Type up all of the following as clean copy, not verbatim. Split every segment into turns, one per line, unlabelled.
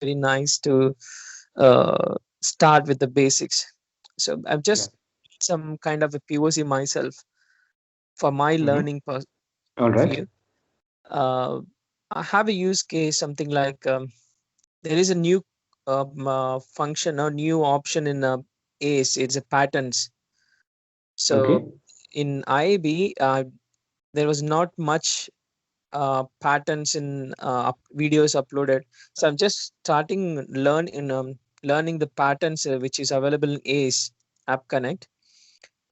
very nice to start with the basics. So I've
Yeah.
just some kind of a POC myself for my
Mm-hmm.
learning point
All
of
right.
view. Uh, I have a use case, something like there is a new function or new option in ACE. It's a patterns.
Okay.
So in IAB, there was not much patterns in videos uploaded. So I'm just starting learning the patterns which is available in ACE App Connect.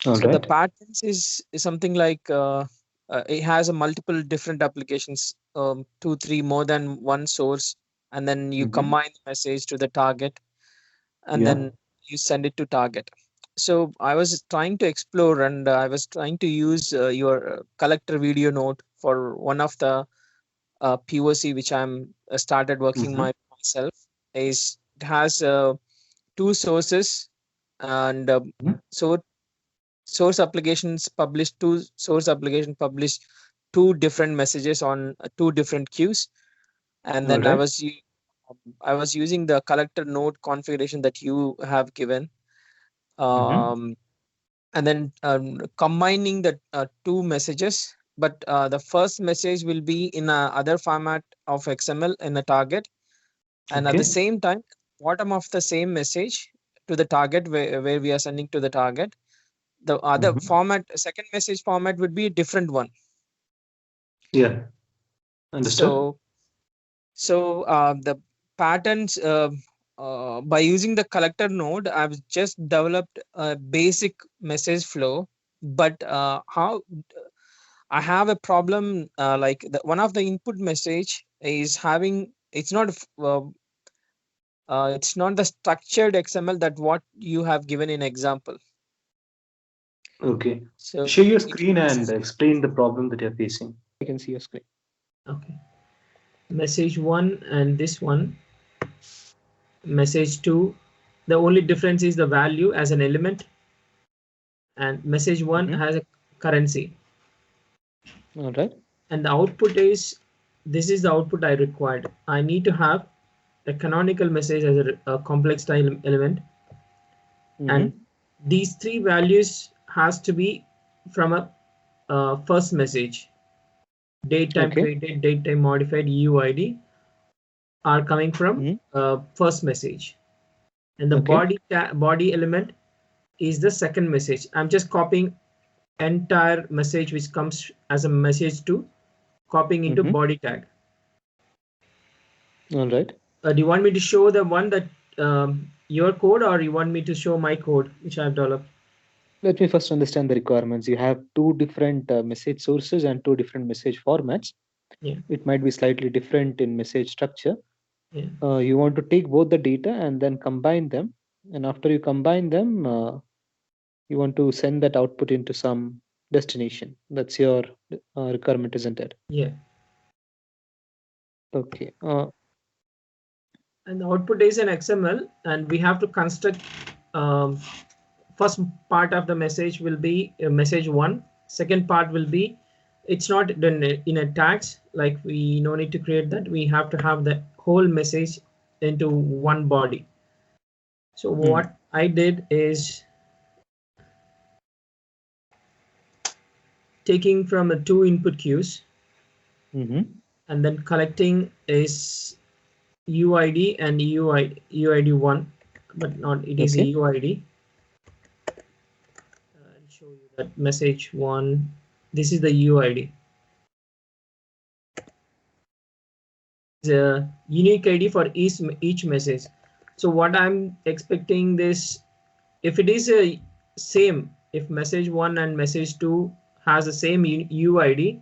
All
So the
right.
patterns is something like it has a multiple different applications, two, three, more than one source, and then you
Mm-hmm.
combine the message to the target, and
Yeah.
then you send it to target. So I was trying to explore, and I was trying to use your collector video node for one of the POC which I'm started working
Mm-hmm.
myself. Is it has two sources, and
Mm-hmm.
so source application publish two different messages on two different queues, and
All
then
right.
I was using the collector node configuration that you have given,
Mm-hmm.
um, and then combining the two messages, but the first message will be in a other format of XML in a target, and at the
Okay.
same time bottom of the same message to the target where we are sending to the target, the other
Mm-hmm.
format, second message format would be a different one.
Yeah. Understood.
So the patterns, by using the collector node, I've just developed a basic message flow, but how I have a problem, like one of the input message is having, it's not the structured XML that what you have given in example.
Okay.
So
Share your
it
screen and
has,
explain the problem that you're facing.
I can see your screen. Okay. Message one and this one, message two. The only difference is the value as an element, and message one
Mm-hmm.
has a currency.
All right.
And the output is, this is the output I required. I need to have a canonical message as a complex style element, and
Mm-hmm.
these three values has to be from a first message. Date time
Okay.
created, date time modified, UID are coming from
Mm-hmm.
first message, and the
Okay.
body element is the second message. I'm just copying entire message which comes as a message to copying into
Mm-hmm.
body tag.
All right.
Do you want me to show the one that your code, or you want me to show my code which I've developed?
Let me first understand the requirements. You have two different message sources and two different message formats.
Yeah,
It might be slightly different in message structure.
yeah.
You want to take both the data and then combine them. And after you combine them, you want to send that output into some destination. That's your requirement, isn't it?
Yeah,
Okay.
and the output is an XML, and we have to construct, um, first part of the message will be message one. Second part will be, it's not done in a tags, like we no need to create that. We have to have the whole message into one body. So
Hmm.
what I did is taking from the two input queues,
Mm-hmm.
and then collecting is UID and UID1, but not, it is a
Okay.
UID. I'll show you that message one. This is the UID. The unique ID for each message. So what I'm expecting this, if it is a same, if message one and message two has the same UID,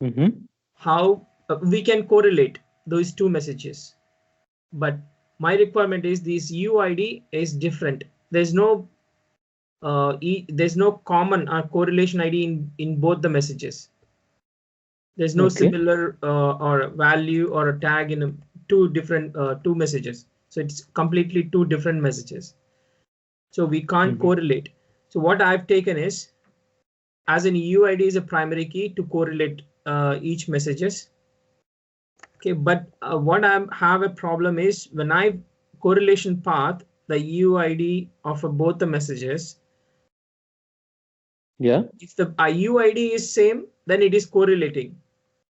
Mm-hmm.
how we can correlate those two messages. But my requirement is this UID is different. There's no there's no common correlation ID in both the messages. There's no
Okay.
similar or value or a tag in two different two messages. So it's completely two different messages. So we can't
Mm-hmm.
correlate. So what I've taken is, as an UID is a primary key to correlate each messages. Okay, but what I have a problem is when I correlation path the UID of both the messages.
Yeah.
If the UID is same, then it is correlating,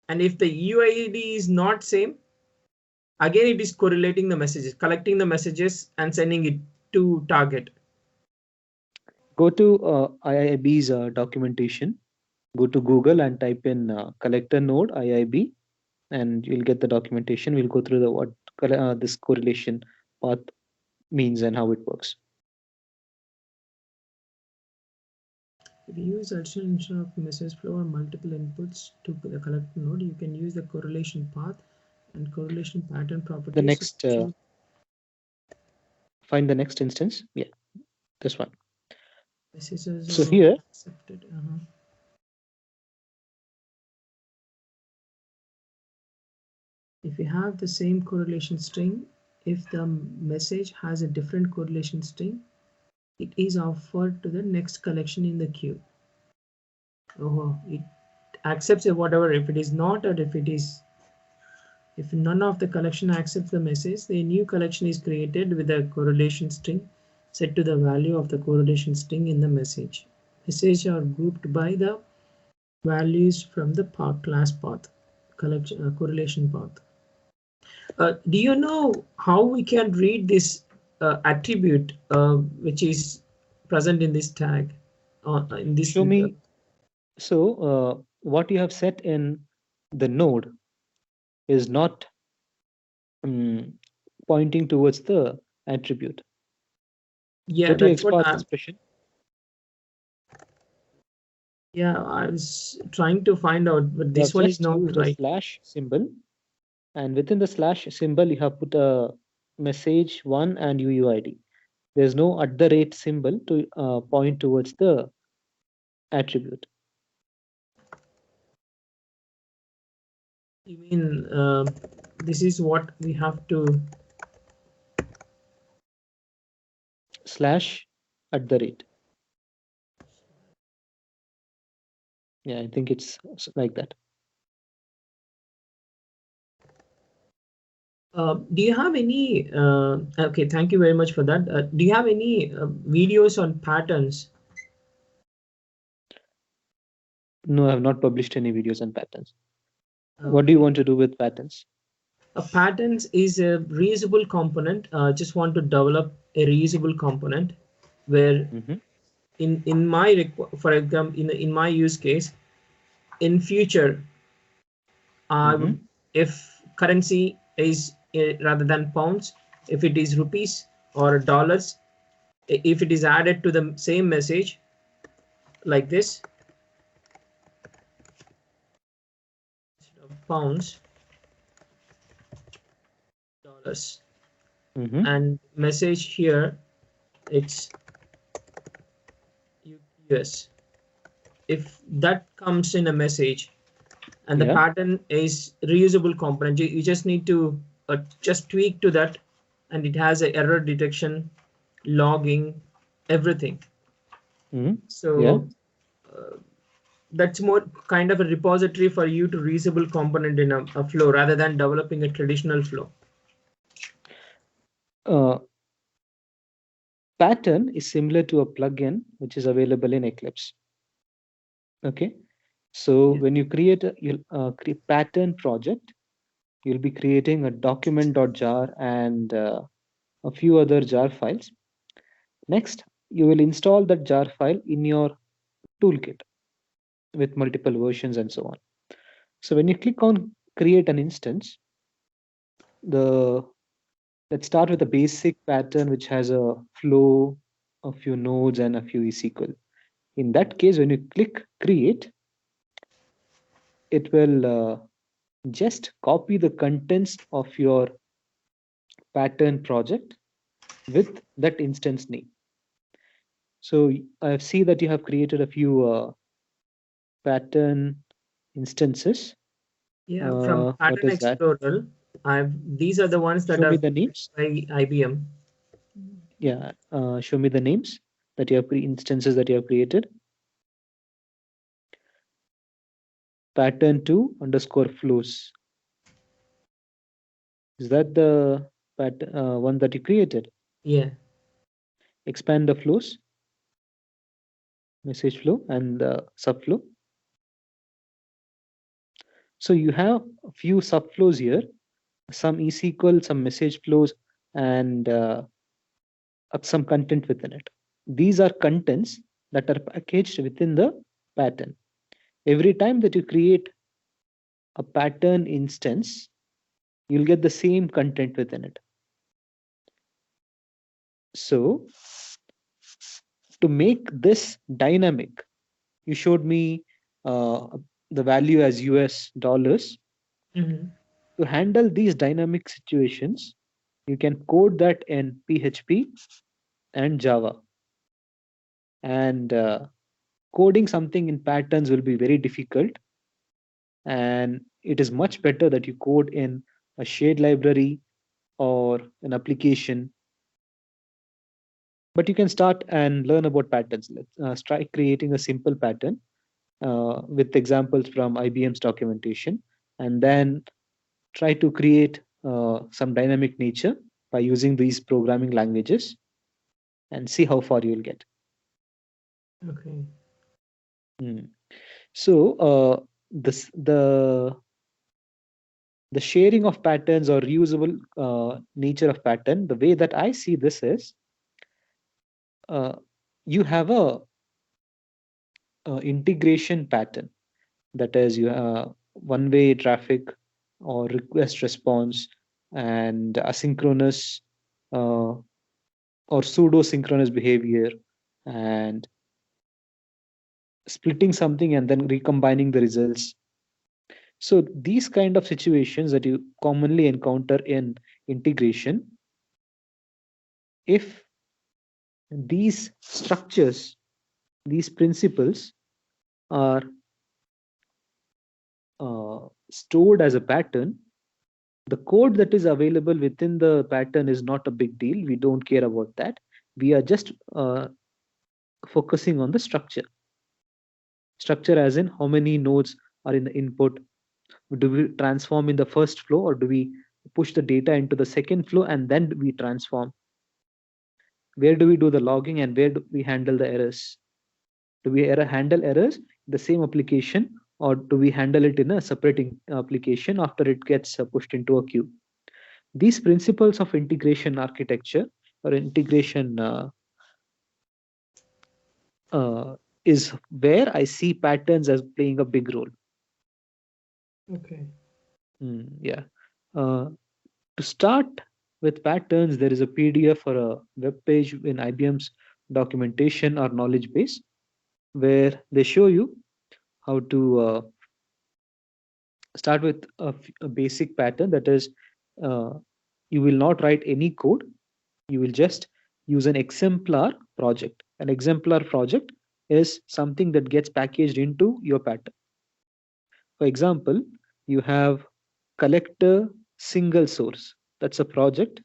and if the UID is not same, again it is correlating the messages, collecting the messages and sending it to target.
Go to IIB's documentation. Go to Google and type in collector node IIB, and you'll get the documentation. We'll go through the what this correlation path means and how it works.
If you use additional instead of message flow or multiple inputs to the collector node, you can use the correlation path and correlation pattern properties.
The next, find the next instance. Yeah, this one.
Messages
So here,
accepted. If you have the same correlation string, if the message has a different correlation string, it is offered to the next collection in the queue. Oh, it accepts whatever. If it is not, or if none of the collection accepts the message, the new collection is created with a correlation string set to the value of the correlation string in the message. Messages are grouped by the values from the class path, correlation path. Do you know how we can read this attribute which is present in this tag? In this,
show me. So what you have set in the node is not pointing towards the attribute.
yeah,
Go to
that's what
XPath expression.
Yeah, I was trying to find out, but this one is not right.
Slash symbol, and within the slash symbol you have put a message 1 and UUID. There's no @ symbol to point towards the attribute.
You mean this is what we have to
slash @. Yeah, I think it's like that.
Do you have any okay, thank you very much for that. Do you have any videos on patterns?
No, I have not published any videos on patterns. What do you want to do with patterns?
Patterns is a reusable component. Just want to develop a reusable component where in my for example in my use case, in future I would, if currency is rather than pounds, if it is rupees or dollars, if it is added to the same message like this, pounds, dollars, and message here it's US. If that comes in a message and the pattern is reusable component, you just need to just tweak to that, and it has an error detection, logging, everything. So that's more kind of a repository for you to reusable component in a flow rather than developing a traditional flow.
Pattern is similar to a plugin which is available in Eclipse. Okay, so when you create a pattern project, you'll be creating a document.jar and a few other jar files. Next, you will install that jar file in your toolkit with multiple versions and so on. So when you click on create an instance, let's start with a basic pattern which has a flow, a few nodes, and a few ESQL. In that case, when you click create, it will just copy the contents of your pattern project with that instance name. So I see that you have created a few pattern instances.
Yeah, from Pattern Explorer, these are the ones that are
the names
by IBM.
Yeah, show me the names that you have instances that you have created. Pattern 2 _ flows. Is that the one that you created?
Yeah.
Expand the flows, message flow and subflow. So you have a few subflows here, some eSQL, some message flows, and some content within it. These are contents that are packaged within the pattern. Every time that you create a pattern instance, you'll get the same content within it. So to make this dynamic, you showed me the value as US dollars.
Mm-hmm.
To handle these dynamic situations, you can code that in PHP and Java. And coding something in patterns will be very difficult. And it is much better that you code in a shared library or an application. But you can start and learn about patterns. Let's try creating a simple pattern with examples from IBM's documentation, and then try to create some dynamic nature by using these programming languages and see how far you'll get.
Okay.
Hmm. So this the sharing of patterns or reusable nature of pattern, the way that I see this is uh, you have a integration pattern, that is you one way traffic or request response and asynchronous uh, or pseudo synchronous behavior and splitting something and then recombining the results. So these kind of situations that you commonly encounter in integration, if these structures, these principles are stored as a pattern, the code that is available within the pattern is not a big deal. We don't care about that. We are just focusing on the structure. Structure as in how many nodes are in the input. Do we transform in the first flow or do we push the data into the second flow and then we transform? Where do we do the logging and where do we handle the errors? Do we handle errors in the same application or do we handle it in a separating application after it gets pushed into a queue? These principles of integration architecture or integration uh, is where I see patterns as playing a big role.
Okay.
Yeah. Uh, to start with patterns, there is a PDF or a web page in IBM's documentation or knowledge base where they show you how to start with a basic pattern, that is uh, you will not write any code, you will just use an exemplar project. An exemplar project is something that gets packaged into your pattern. For example, you have collector single source, that's a project,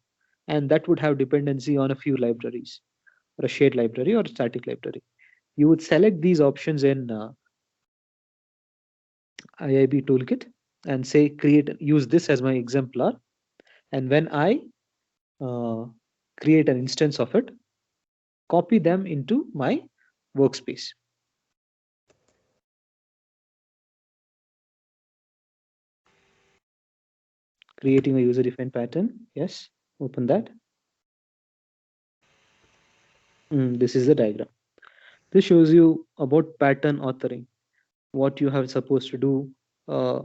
and that would have dependency on a few libraries or a shared library or a static library. You would select these options in IIB toolkit and say create use this as my exemplar, and when I uh, create an instance of it, copy them into my workspace. Creating a user defined pattern. Yes, open that. This is the diagram. This shows you about pattern authoring, what you have supposed to do. Uh,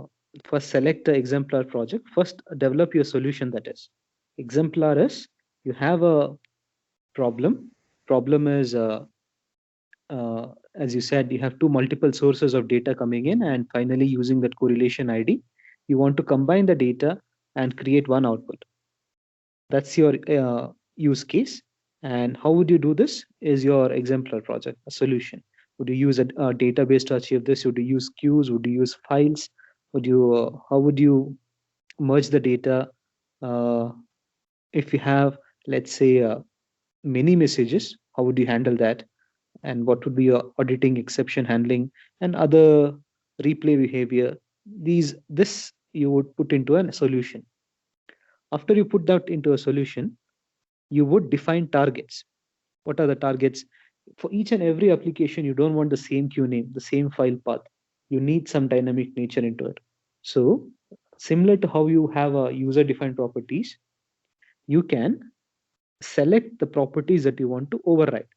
First, select the exemplar project. First, develop your solution. That is, exemplar is you have a problem. Problem is as you said, you have two multiple sources of data coming in, and finally, using that correlation ID, you want to combine the data and create one output. That's your use case. And how would you do this? Is your exemplar project a solution? Would you use a database to achieve this? Would you use queues? Would you use files? Would you how would you merge the data? Uh, if you have, let's say, many messages, how would you handle that? And what would be your auditing, exception handling, and other replay behavior? These this you would put into a solution. After you put that into a solution, you would define targets. What are the targets? For each and every application, you don't want the same queue name, the same file path. You need some dynamic nature into it. So similar to how you have a user defined properties, you can select the properties that you want to override.